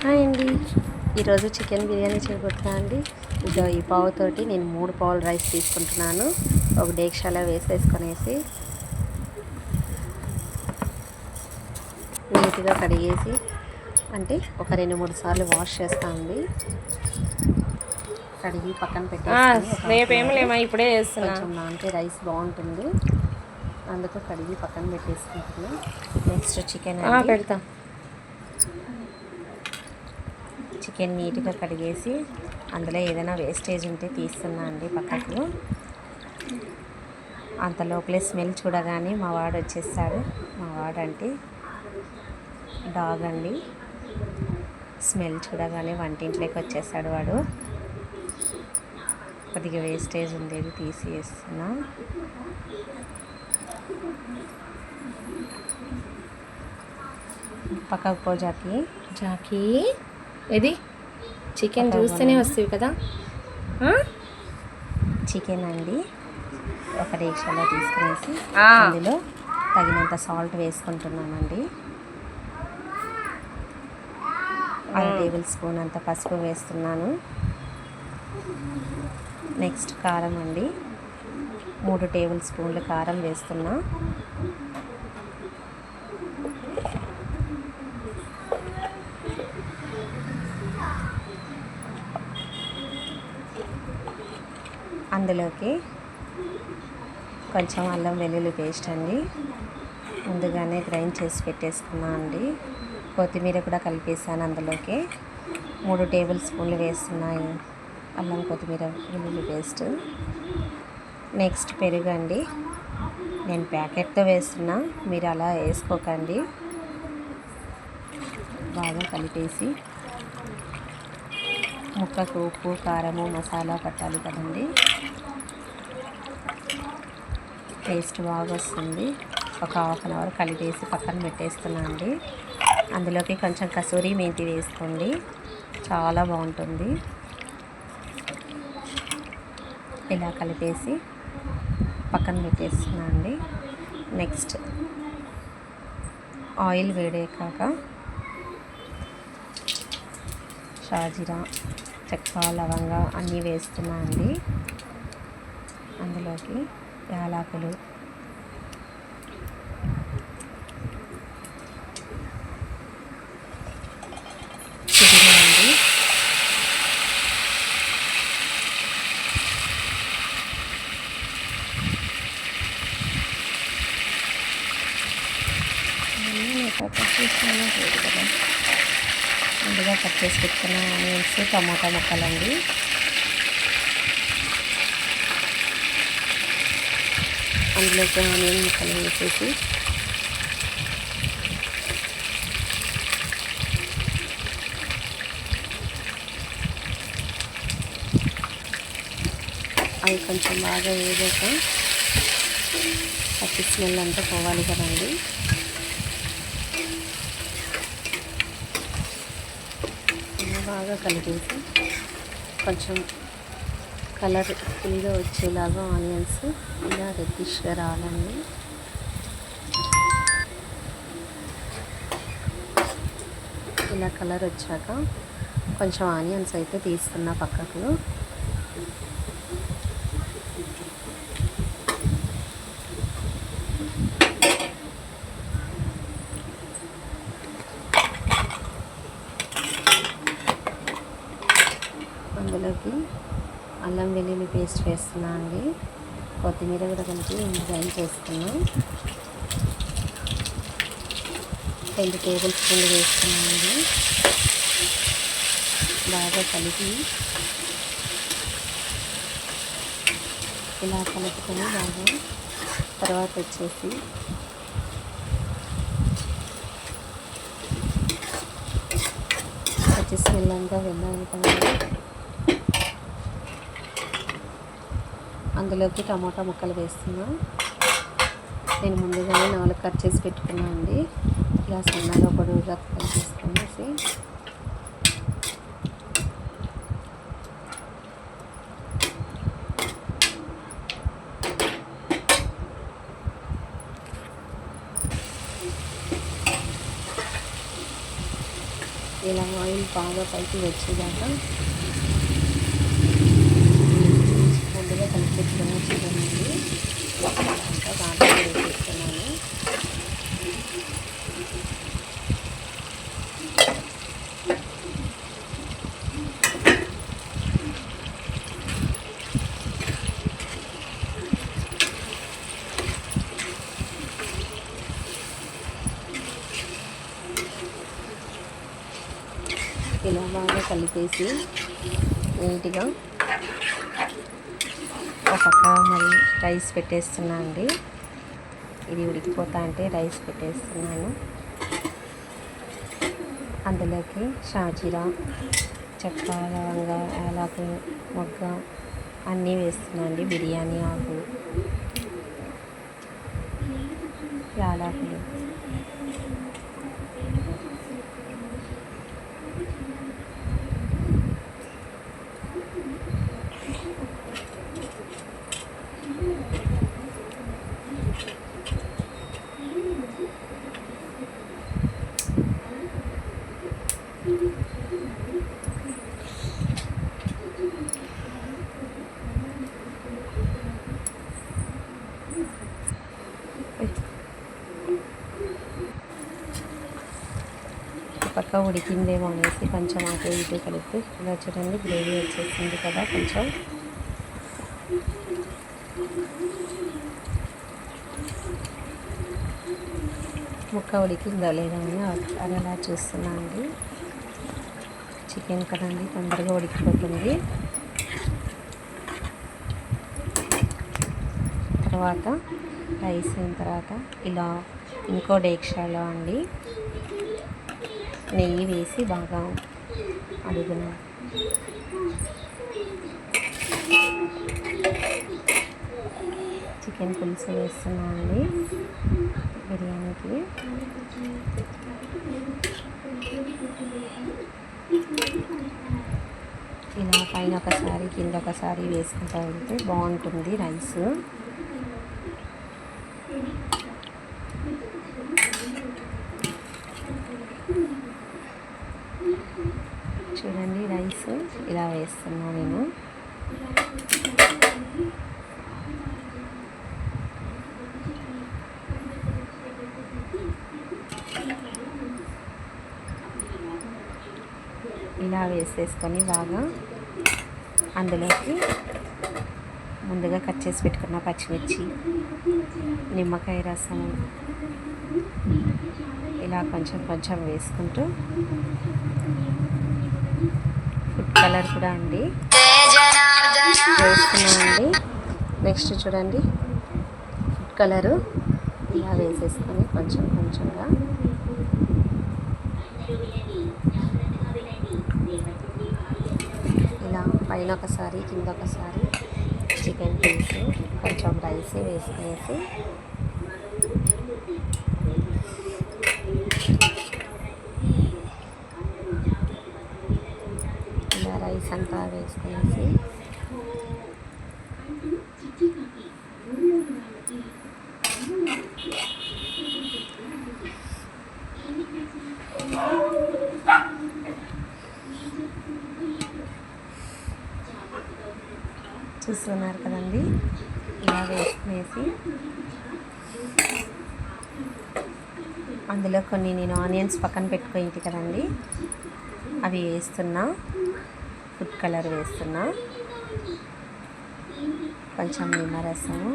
Hi అండి. ఈరోజు chicken biryani చేయబోతున్నా అండి. ఇదో ఈ పావుతోటి నేను 3 పావులు రైస్ తీసుకుంటున్నాను. ఒక డేక్షాలో వేసేసుకొనేసి నీట్గా కడిగేసి అంటే ఒక 2-3 సార్లు వాష్ చేస్తామండి. కడిగి పక్కన పెట్టేసి ఇప్పుడే చేస్తున్నా కొంచెం అంటే రైస్ బాగుంటుంది, అందుకు కడిగి పక్కన పెట్టేసుకుంటున్నాను. నెక్స్ట్ చికెన్ పెడతా. చికెన్ నీట్గా కడిగేసి అందులో ఏదైనా వేస్టేజ్ ఉంటే తీస్తున్నా అండి పక్కకు. అంత లోపలే స్మెల్ చూడగానే మా వాడు వచ్చేస్తాడు. మా వాడు అంటే డాగ్ అండి. స్మెల్ చూడగానే వంటింట్లోకి వచ్చేస్తాడు వాడు. కొద్దిగా వేస్టేజ్ ఉండేది తీసి వేస్తున్నా. పక్కకు పో జాకీ ఇది చికెన్ చూస్తూనే వస్తుంది కదా. చికెన్ అండి ఒక డేక్షాలో తీసుకునేసి అందులో తగినంత సాల్ట్ వేసుకుంటున్నామండి. 1 టేబుల్ స్పూన్ అంత పసుపు వేస్తున్నాను. నెక్స్ట్ కారం అండి, 3 టేబుల్ స్పూన్లు కారం వేస్తున్నా. అందులోకి కొంచెం అల్లం వెల్లుల్లి పేస్ట్ అండి, ముందుగానే గ్రైండ్ చేసి పెట్టేసుకున్నా అండి. కొత్తిమీర కూడా కలిపేసాను అందులోకి. 3 టేబుల్ స్పూన్లు వేస్తున్నాయి అల్లం కొత్తిమీర వెల్లుల్లి పేస్ట్. నెక్స్ట్ పెరుగు అండి, నేను ప్యాకెట్తో వేస్తున్నా, మీరు అలా వేసుకోకండి. బాగా కలిపేసి ముక్కకు ఉప్పు కారము మసాలా పట్టాలి కదండి, టేస్ట్ బాగా వస్తుంది. ఒక 1/2 అవర్ కలిపేసి పక్కన పెట్టేస్తున్నా అండి. అందులోకి కొంచెం కసూరి మెంతి వేసుకోండి, చాలా బాగుంటుంది. ఇలా కలిపేసి పక్కన పెట్టేస్తున్నా అండి. నెక్స్ట్ ఆయిల్ వేడెక్కాక షాజీరా చెక్క లవంగా అన్నీ వేస్తున్నా అండి. అందులోకి యాలకులు, పుదీనా అండి, ముందుగా కట్ చేసి పెట్టుకున్న ఆనియన్స్ టమాటా ముక్కలండి. అందులోకి ఆనియన్ ముక్కలు వేసేసి అవి కొంచెం బాగా వేగాక పచ్చి స్మెల్ అంతా పోవాలి కదండి. బాగా కలిపేసి కొంచెం కలర్ ఫుల్గా వచ్చేలాగా ఆనియన్స్ ఇలా రెడ్డిష్గా రావాలండి. ఇలా కలర్ వచ్చాక కొంచెం ఆనియన్స్ అయితే తీసుకున్న పక్కకు. అందులోకి అల్లం వెల్లుల్లి పేస్ట్ వేస్తున్నా అండి, కొత్తిమీర కూడా కలిపి గ్రైండ్ చేసుకున్నాం. 2 టేబుల్ స్పూన్లు వేస్తున్నాం అండి. బాగా కలిపి ఇలా కలుపుకొని బాగా తర్వాత వచ్చేసి పచ్చి స్మెల్ అంతా వెళ్ళాలి కదండి. అందులోకి టమాటా ముక్కలు వేస్తున్నా. నేను ముందుగానే 4 కట్ చేసి పెట్టుకున్నా అండి. ఇలా సన్నగా పొడవుగా కట్ చేసుకునేసి ఇలా ఆయిల్ బాగా పైకి వచ్చేదాకా ముందుగా కలిపి పెట్టుకున్న చికెన్ ఉంది దాంట్లో వేసేస్తున్నాను. ఇలా బాగా కలిపేసి నీట్గా ఒక పక్క మరి రైస్ పెట్టేస్తున్నా అండి. ఇది ఉడికిపోతా అంటే రైస్ పెట్టేస్తున్నాను. అందులోకి షాజీరా, చెక్క, లవంగ, యాలకు, మొగ్గ అన్నీ వేస్తున్నాను అండి. బిర్యానీ ఆకు, యాలకులు పక్క ఉడికిందేమో అనేసి కొంచెం అటు ఇటు కలిపి ఇలా చూడండి గ్రేవీ వచ్చేసింది కదా. కొంచెం ముక్క ఉడికిందో లేదా అని అది అలా చూస్తున్నా అండి. చికెన్ కదండి తొందరగా ఉడికిపోతుంది. తర్వాత రైస్ అయిన తర్వాత ఇలా ఇంకో డేక్షాలో అండి నెయ్యి వేసి బాగా అడుగున చికెన్ పులుసు వేస్తున్నా అండి బిర్యానీకి. ఇలా పైన ఒకసారి కింద ఒకసారి వేసుకుంటూ వెళ్తే బాగుంటుంది రైస్. చూడండి రైస్ ఇలా వేస్తున్నా నేను. ఇలా వేసేసుకొని బాగా అందులోకి ముందుగా కట్ చేసి పెట్టుకున్న పచ్చిమిర్చి, నిమ్మకాయ రసం ఇలా కొంచెం కొంచెం వేసుకుంటూ ఫుడ్ కలర్ కూడా అండి వేస్తున్నామండి. నెక్స్ట్ చూడండి ఫుడ్ కలరు ఇలా వేసేసుకొని కొంచెం కొంచెంగా ఇలా పైన ఒకసారి కింద ఒకసారి చికెన్ పీసు కొంచెం రైస్ వేసుకునేసి ఇలా రైస్ అంతా వేసుకునేసి చూస్తున్నారు కదండి ఇలా వేసుకునేసి అందులో కొన్ని నేను ఆనియన్స్ పక్కన పెట్టుకోయింటి కదండి అవి వేస్తున్నా. ఫుడ్ కలర్ వేస్తున్నా, కొంచెం నిమ్మరసము,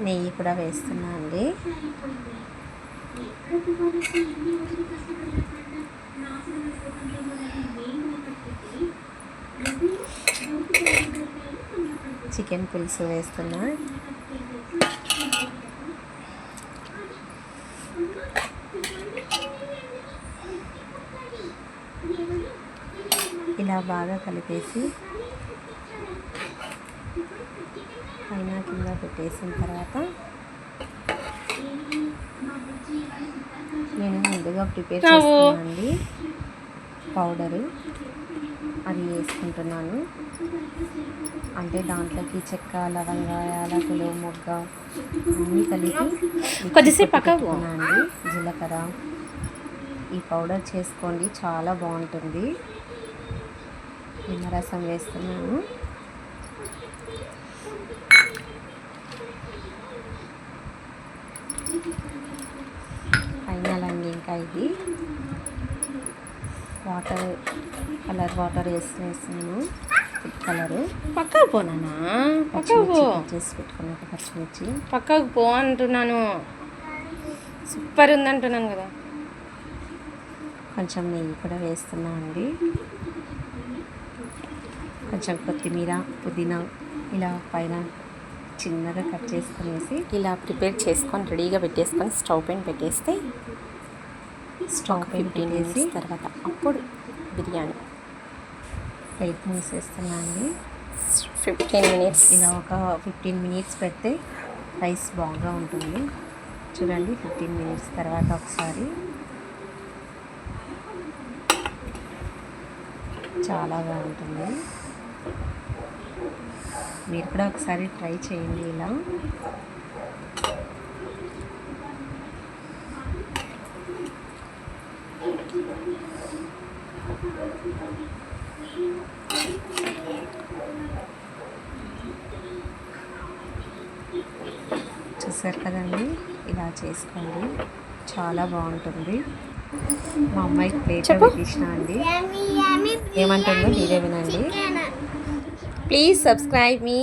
నెయ్యి కూడా వేస్తున్నా అండి. చికెన్ పులుసు వేస్తున్నా. ఇలా బాగా కలిపేసి పైన కింద పెట్టేసిన తర్వాత నేను ముందుగా ప్రిపేర్ చేసుకున్నానండి పౌడరు అది వేసుకుంటున్నాను. అంటే దాంట్లోకి చెక్క, లవంగ, యాలకులు, మొగ్గ అన్నీ కలిపి కొద్దిసేపు పక్కకు పో. అండి. జీలకర్ర ఈ పౌడర్ చేసుకోండి, చాలా బాగుంటుంది. నిమ్మరసం వేస్తున్నాను. ఫైనల్ అండి. ఇంకా ఇది వాటర్ వేస్తున్నాను. ఫుడ్ కలరు పక్కకు పోనానా, పక్కకు పో, కట్ చేసి పెట్టుకున్నాక పచ్చిమిర్చి పక్కకు పో అంటున్నాను. సూపర్ ఉంది అంటున్నాను కదా. కొంచెం నెయ్యి కూడా వేస్తున్నా అండి. కొంచెం కొత్తిమీర, పుదీనా ఇలా పైన చిన్నగా కట్ చేసుకునేసి ఇలా ప్రిపేర్ చేసుకొని రెడీగా పెట్టేసుకొని స్టవ్ పైన పెట్టేస్తే స్టవ్ పైన 15 పెట్టేసి minutes తర్వాత అప్పుడు బిర్యానీ. ప్లేట్ మూసేస్తున్నా అండి. 15 minutes. ఇలా ఒక 15 మినిట్స్ పెడితే రైస్ బాగా ఉంటుంది. చూడండి 15 మినిట్స్ తర్వాత ఒకసారి చాలా బాగుంటుంది. మీరు కూడా ఒకసారి ట్రై చేయండి ఇలా. చూసారు కదండి, ఇలా చేసుకోండి, చాలా బాగుంటుంది. మా అమ్మాయికి ప్లేట్ పెట్టించిన అండి. ఏమంటుందో మీరే వినండి. Please subscribe me.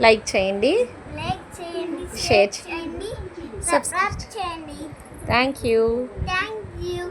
లైక్ చేయండి, షేర్ చేయండి, సబ్స్క్రైబ్ చేయండి. Thank you. Thank you.